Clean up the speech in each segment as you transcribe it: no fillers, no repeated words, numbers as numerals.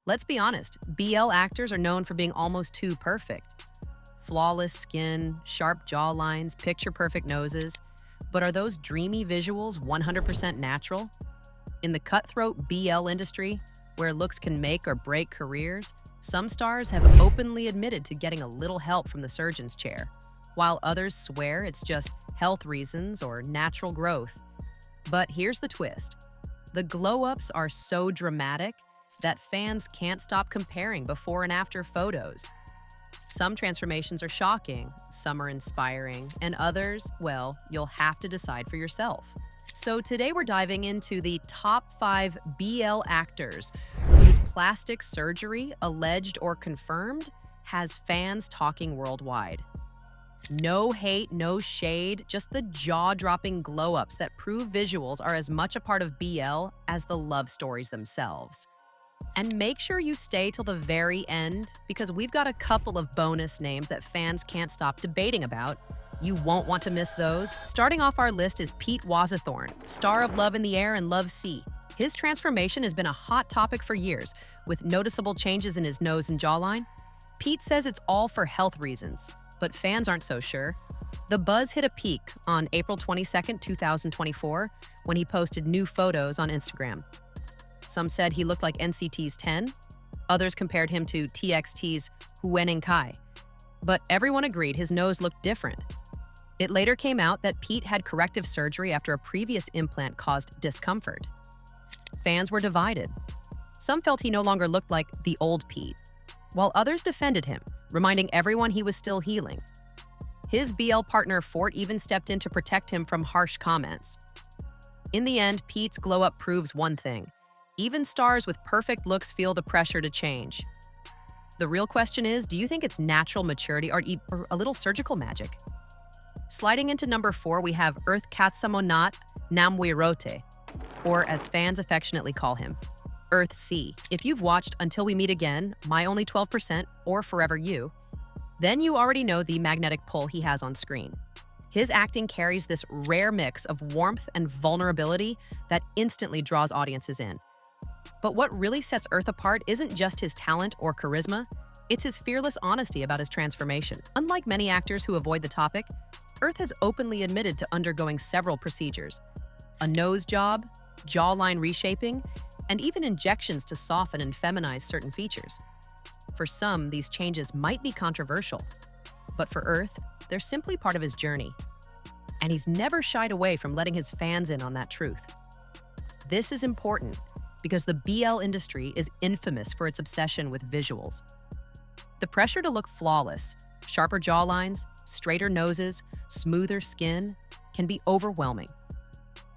Let's be honest, BL actors are known for being almost too perfect. Flawless skin, sharp jawlines, picture-perfect noses. But are those dreamy visuals 100% natural? In the cutthroat BL industry, where looks can make or break careers, some stars have openly admitted to getting a little help from the surgeon's chair, while others swear it's just health reasons or natural growth. But here's the twist. The glow-ups are so dramatic that fans can't stop comparing before and after photos. Some transformations are shocking, some are inspiring, and others, well, you'll have to decide for yourself. So today we're diving into the top 5 BL actors whose plastic surgery, alleged or confirmed, has fans talking worldwide. No hate, no shade, just the jaw-dropping glow-ups that prove visuals are as much a part of BL as the love stories themselves. And make sure you stay till the very end, because we've got a couple of bonus names that fans can't stop debating about. You won't want to miss those. Starting off our list is Peat Wasuthorn, star of Love in the Air and Love Sea. His transformation has been a hot topic for years, with noticeable changes in his nose and jawline. Peat says it's all for health reasons, but fans aren't so sure. The buzz hit a peak on April 22, 2024, when he posted new photos on Instagram. Some said he looked like NCT's 10. Others compared him to TXT's Huening Kai. But everyone agreed his nose looked different. It later came out that Peat had corrective surgery after a previous implant caused discomfort. Fans were divided. Some felt he no longer looked like the old Peat, while others defended him, reminding everyone he was still healing. His BL partner Fort even stepped in to protect him from harsh comments. In the end, Peat's glow-up proves one thing. Even stars with perfect looks feel the pressure to change. The real question is, do you think it's natural maturity or a little surgical magic? Sliding into number 4, we have Earth Katsamonnat Namwirote, or as fans affectionately call him, Earth C. If you've watched Until We Meet Again, My Only 12%, or Forever You, then you already know the magnetic pull he has on screen. His acting carries this rare mix of warmth and vulnerability that instantly draws audiences in. But what really sets Earth apart isn't just his talent or charisma, it's his fearless honesty about his transformation. Unlike many actors who avoid the topic, Earth has openly admitted to undergoing several procedures: a nose job, jawline reshaping, and even injections to soften and feminize certain features. For some, these changes might be controversial, but for Earth, they're simply part of his journey. And he's never shied away from letting his fans in on that truth. This is important because the BL industry is infamous for its obsession with visuals. The pressure to look flawless, sharper jawlines, straighter noses, smoother skin, can be overwhelming.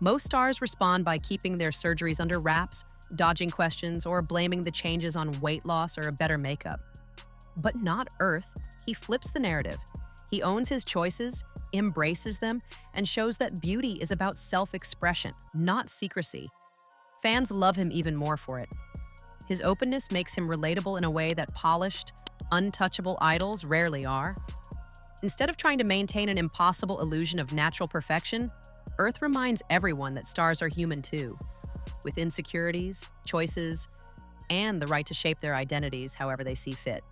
Most stars respond by keeping their surgeries under wraps, dodging questions, or blaming the changes on weight loss or better makeup. But not Earth. He flips the narrative. He owns his choices, embraces them, and shows that beauty is about self-expression, not secrecy. Fans love him even more for it. His openness makes him relatable in a way that polished, untouchable idols rarely are. Instead of trying to maintain an impossible illusion of natural perfection, Earth reminds everyone that stars are human too, with insecurities, choices, and the right to shape their identities however they see fit.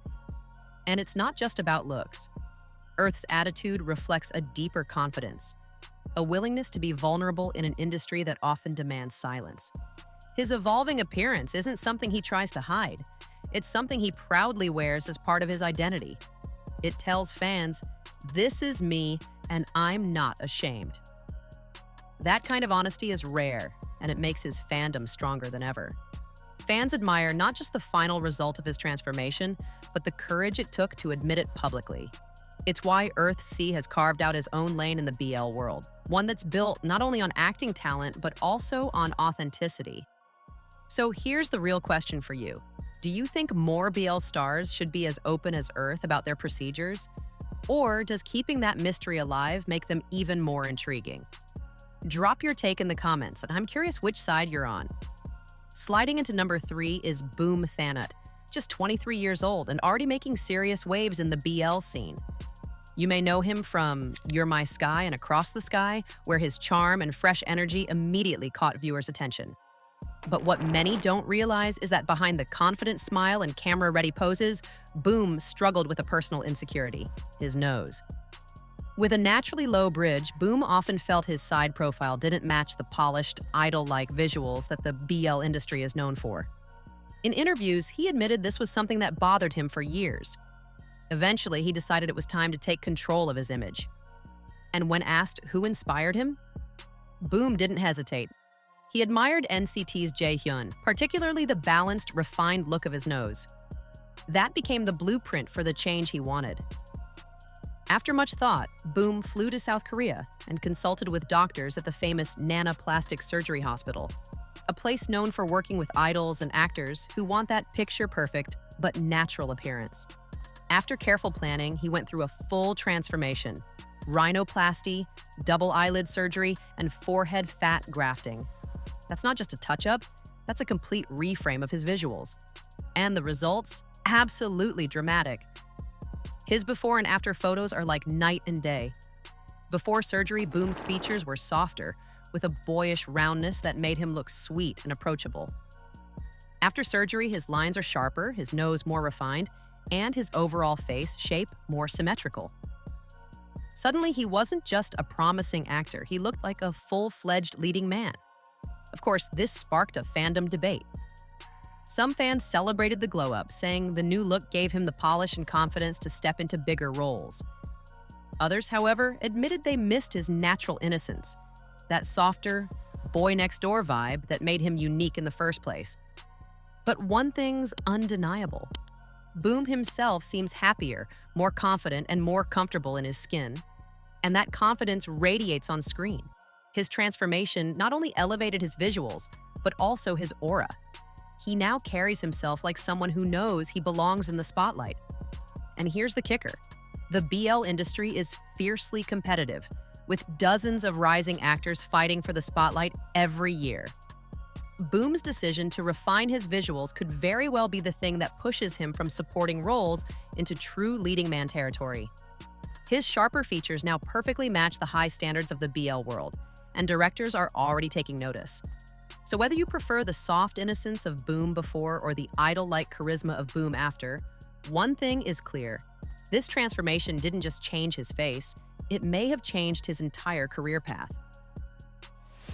And it's not just about looks. Earth's attitude reflects a deeper confidence, a willingness to be vulnerable in an industry that often demands silence. His evolving appearance isn't something he tries to hide. It's something he proudly wears as part of his identity. It tells fans, "This is me, and I'm not ashamed." That kind of honesty is rare, and it makes his fandom stronger than ever. Fans admire not just the final result of his transformation, but the courage it took to admit it publicly. It's why Earth C has carved out his own lane in the BL world, one that's built not only on acting talent, but also on authenticity. So here's the real question for you. Do you think more BL stars should be as open as Earth about their procedures? Or does keeping that mystery alive make them even more intriguing? Drop your take in the comments, and I'm curious which side you're on. Sliding into number 3 is Boom Thanut, just 23 years old and already making serious waves in the BL scene. You may know him from You're My Sky and Across the Sky, where his charm and fresh energy immediately caught viewers' attention. But what many don't realize is that behind the confident smile and camera-ready poses, Boom struggled with a personal insecurity: his nose. With a naturally low bridge, Boom often felt his side profile didn't match the polished, idol-like visuals that the BL industry is known for. In interviews, he admitted this was something that bothered him for years. Eventually, he decided it was time to take control of his image. And when asked who inspired him, Boom didn't hesitate. He admired NCT's Jaehyun, particularly the balanced, refined look of his nose. That became the blueprint for the change he wanted. After much thought, Boom flew to South Korea and consulted with doctors at the famous Nana Plastic Surgery Hospital, a place known for working with idols and actors who want that picture-perfect but natural appearance. After careful planning, he went through a full transformation: rhinoplasty, double eyelid surgery, and forehead fat grafting. That's not just a touch-up, that's a complete reframe of his visuals. And the results? Absolutely dramatic. His before and after photos are like night and day. Before surgery, Boom's features were softer, with a boyish roundness that made him look sweet and approachable. After surgery, his lines are sharper, his nose more refined, and his overall face shape more symmetrical. Suddenly, he wasn't just a promising actor, he looked like a full-fledged leading man. Of course, this sparked a fandom debate. Some fans celebrated the glow-up, saying the new look gave him the polish and confidence to step into bigger roles. Others, however, admitted they missed his natural innocence, that softer, boy-next-door vibe that made him unique in the first place. But one thing's undeniable. Boom himself seems happier, more confident, and more comfortable in his skin. And that confidence radiates on screen. His transformation not only elevated his visuals, but also his aura. He now carries himself like someone who knows he belongs in the spotlight. And here's the kicker: the BL industry is fiercely competitive, with dozens of rising actors fighting for the spotlight every year. Boom's decision to refine his visuals could very well be the thing that pushes him from supporting roles into true leading man territory. His sharper features now perfectly match the high standards of the BL world, and directors are already taking notice. So whether you prefer the soft innocence of Boom before or the idol-like charisma of Boom after, one thing is clear: this transformation didn't just change his face, it may have changed his entire career path.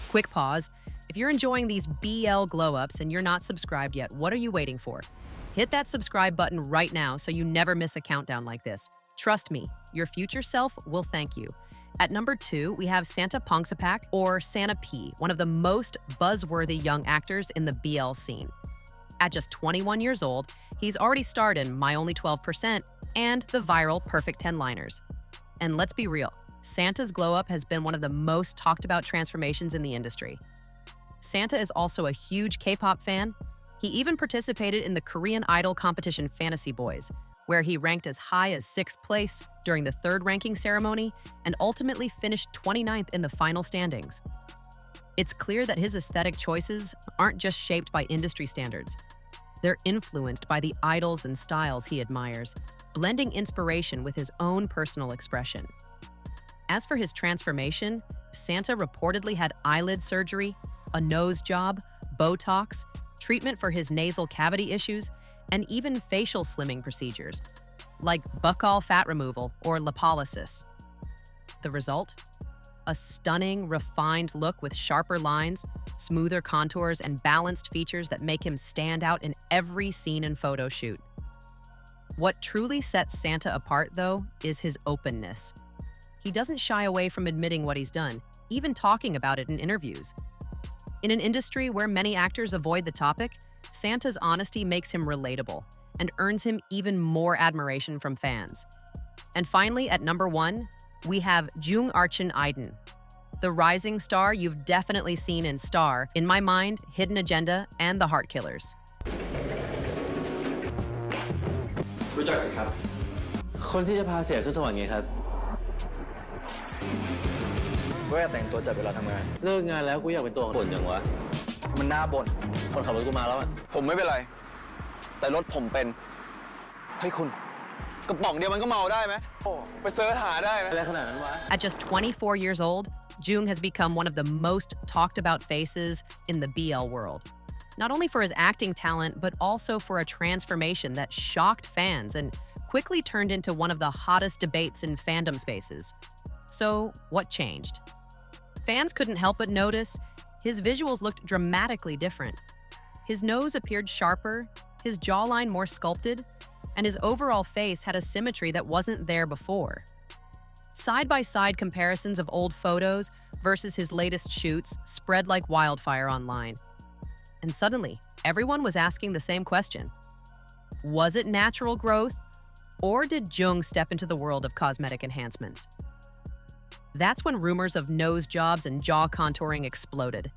Quick pause. If you're enjoying these BL glow-ups and you're not subscribed yet, what are you waiting for? Hit that subscribe button right now so you never miss a countdown like this. Trust me, your future self will thank you. At number 2, we have Santa Pongsapak, or Santa P, one of the most buzzworthy young actors in the BL scene. At just 21 years old, he's already starred in My Only 12% and the viral Perfect 10-liners. And let's be real, Santa's glow-up has been one of the most talked about transformations in the industry. Santa is also a huge K-pop fan. He even participated in the Korean Idol competition Fantasy Boys, where he ranked as high as 6th place during the 3rd ranking ceremony and ultimately finished 29th in the final standings. It's clear that his aesthetic choices aren't just shaped by industry standards. They're influenced by the idols and styles he admires, blending inspiration with his own personal expression. As for his transformation, Santa reportedly had eyelid surgery, a nose job, Botox, treatment for his nasal cavity issues, and even facial slimming procedures, like buccal fat removal or lipolysis. The result? A stunning, refined look with sharper lines, smoother contours, and balanced features that make him stand out in every scene and photo shoot. What truly sets Santa apart, though, is his openness. He doesn't shy away from admitting what he's done, even talking about it in interviews. In an industry where many actors avoid the topic, Santa's honesty makes him relatable and earns him even more admiration from fans. And finally, at number 1, we have Joong Archen, the rising star you've definitely seen in Star, In My Mind, Hidden Agenda, and The Heart Killers. รู้จักสิครับคนที่จะพาเสียขึ้นสวรรค์ไงครับก็อยากแต่งตัวจัดเวลาทำงานเลิกงานแล้วกูอยากเป็นตัวบ่นอย่างวะมันน่าบ่นคนขับรถกูมาแล้วอ่ะผมไม่เป็นไรแต่รถผมเป็นเฮ้ยคุณกระป๋องเดียวมันก็เมาได้ไหมโอ้ไปเสิร์ชหาได้นะอะไรขนาดนั้นวะ At just 24 years old, Joong has become one of the most talked about faces in the BL world. not only for his acting talent, but also for a transformation that shocked fans and quickly turned into one of the hottest debates in fandom spaces. So, what changed? Fans couldn't help but notice his visuals looked dramatically different. His nose appeared sharper, his jawline more sculpted, and his overall face had a symmetry that wasn't there before. Side-by-side comparisons of old photos versus his latest shoots spread like wildfire online. And suddenly, everyone was asking the same question. Was it natural growth, or did Joong step into the world of cosmetic enhancements? That's when rumors of nose jobs and jaw contouring exploded.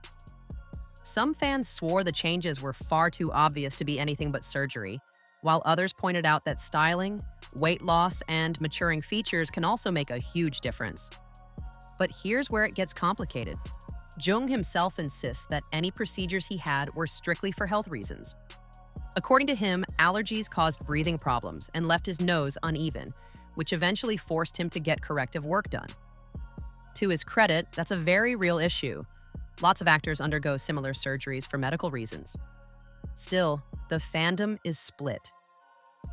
Some fans swore the changes were far too obvious to be anything but surgery, while others pointed out that styling, weight loss, and maturing features can also make a huge difference. But here's where it gets complicated. Joong himself insists that any procedures he had were strictly for health reasons. According to him, allergies caused breathing problems and left his nose uneven, which eventually forced him to get corrective work done. To his credit, that's a very real issue. Lots of actors undergo similar surgeries for medical reasons. Still, the fandom is split.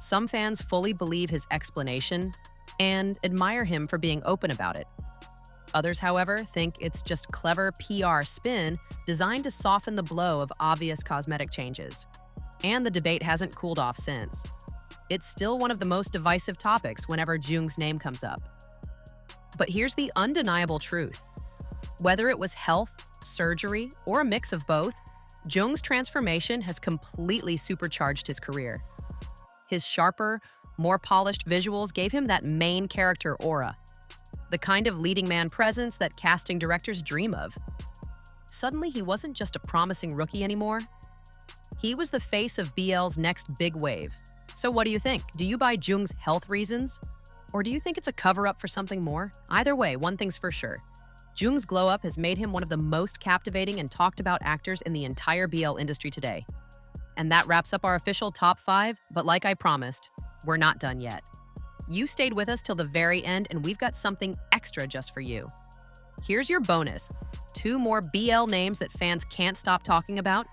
Some fans fully believe his explanation and admire him for being open about it. Others, however, think it's just clever PR spin designed to soften the blow of obvious cosmetic changes. And the debate hasn't cooled off since. It's still one of the most divisive topics whenever Joong's name comes up. But here's the undeniable truth. Whether it was health, surgery, or a mix of both, Joong's transformation has completely supercharged his career. His sharper, more polished visuals gave him that main character aura, the kind of leading man presence that casting directors dream of. Suddenly, he wasn't just a promising rookie anymore. He was the face of BL's next big wave. So what do you think? Do you buy Joong's health reasons? Or do you think it's a cover-up for something more? Either way, one thing's for sure. Joong's glow-up has made him one of the most captivating and talked-about actors in the entire BL industry today. And that wraps up our official top 5, but like I promised, we're not done yet. You stayed with us till the very end, and we've got something extra just for you. Here's your bonus. 2 more BL names that fans can't stop talking about.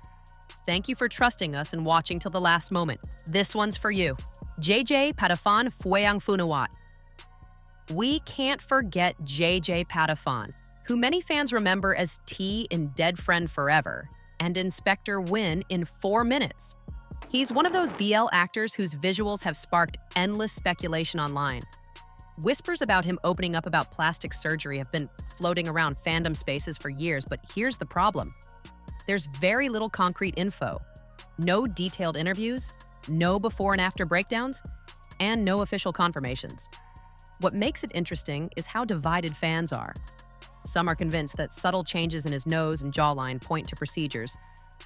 Thank you for trusting us and watching till the last moment. This one's for you. JJay Patafon Fueang Funawat. We can't forget JJay Patafon, who many fans remember as T in Dead Friend Forever and Inspector Win in 4 Minutes. He's one of those BL actors whose visuals have sparked endless speculation online. Whispers about him opening up about plastic surgery have been floating around fandom spaces for years, but here's the problem. There's very little concrete info, no detailed interviews, no before and after breakdowns, and no official confirmations. What makes it interesting is how divided fans are. Some are convinced that subtle changes in his nose and jawline point to procedures,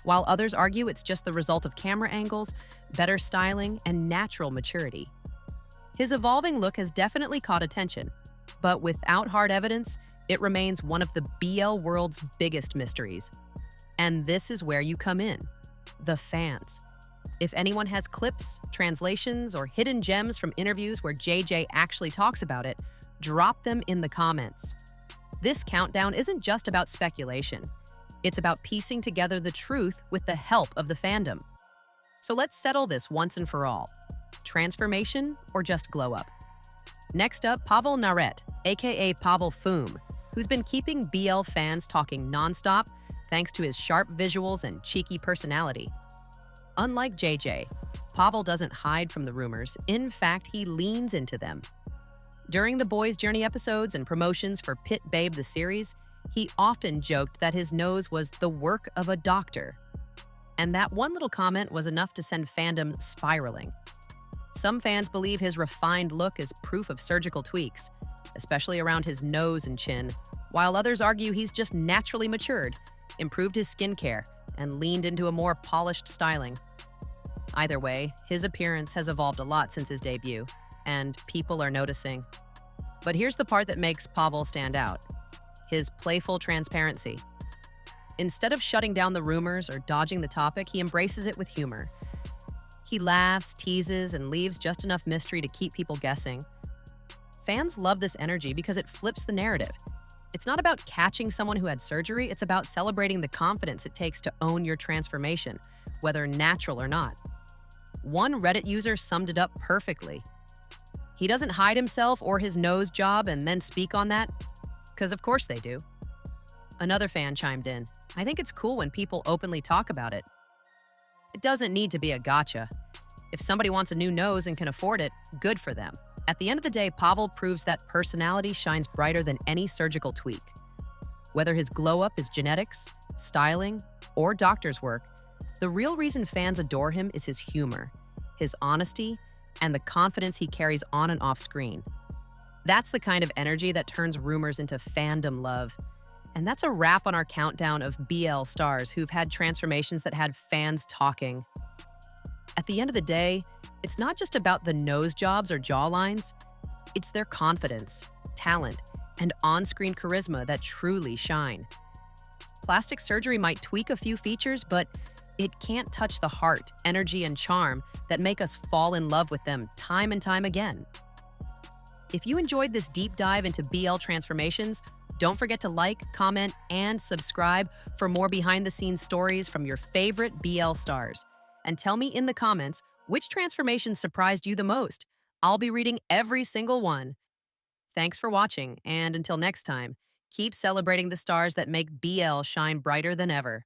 while others argue it's just the result of camera angles, better styling, and natural maturity. His evolving look has definitely caught attention, but without hard evidence, it remains one of the BL world's biggest mysteries. And this is where you come in, the fans. If anyone has clips, translations, or hidden gems from interviews where JJay actually talks about it, drop them in the comments. This countdown isn't just about speculation. It's about piecing together the truth with the help of the fandom. So let's settle this once and for all. Transformation or just glow up? Next up, Pavel Naret, aka Pavel Foom, who's been keeping BL fans talking nonstop thanks to his sharp visuals and cheeky personality. Unlike JJay, Pavel doesn't hide from the rumors. In fact, he leans into them. During the Boys' Journey episodes and promotions for Pit Babe the series, he often joked that his nose was the work of a doctor. And that one little comment was enough to send fandom spiraling. Some fans believe his refined look is proof of surgical tweaks, especially around his nose and chin, while others argue he's just naturally matured, improved his skincare, and leaned into a more polished styling. Either way, his appearance has evolved a lot since his debut, and people are noticing. But here's the part that makes Pavel stand out: his playful transparency. Instead of shutting down the rumors or dodging the topic, he embraces it with humor. He laughs, teases, and leaves just enough mystery to keep people guessing. Fans love this energy because it flips the narrative. It's not about catching someone who had surgery, it's about celebrating the confidence it takes to own your transformation, whether natural or not. One Reddit user summed it up perfectly. He doesn't hide himself or his nose job and then speak on that, because of course they do. Another fan chimed in, I think it's cool when people openly talk about it. It doesn't need to be a gotcha. If somebody wants a new nose and can afford it, good for them. At the end of the day, Pavel proves that personality shines brighter than any surgical tweak. Whether his glow-up is genetics, styling, or doctor's work, the real reason fans adore him is his humor, his honesty, and the confidence he carries on and off screen. That's the kind of energy that turns rumors into fandom love. And that's a wrap on our countdown of BL stars who've had transformations that had fans talking. At the end of the day, it's not just about the nose jobs or jawlines, it's their confidence, talent, and on-screen charisma that truly shine. Plastic surgery might tweak a few features, but it can't touch the heart, energy, and charm that make us fall in love with them time and time again. If you enjoyed this deep dive into BL transformations, don't forget to like, comment, and subscribe for more behind-the-scenes stories from your favorite BL stars. And tell me in the comments which transformation surprised you the most. I'll be reading every single one. Thanks for watching, and until next time, keep celebrating the stars that make BL shine brighter than ever.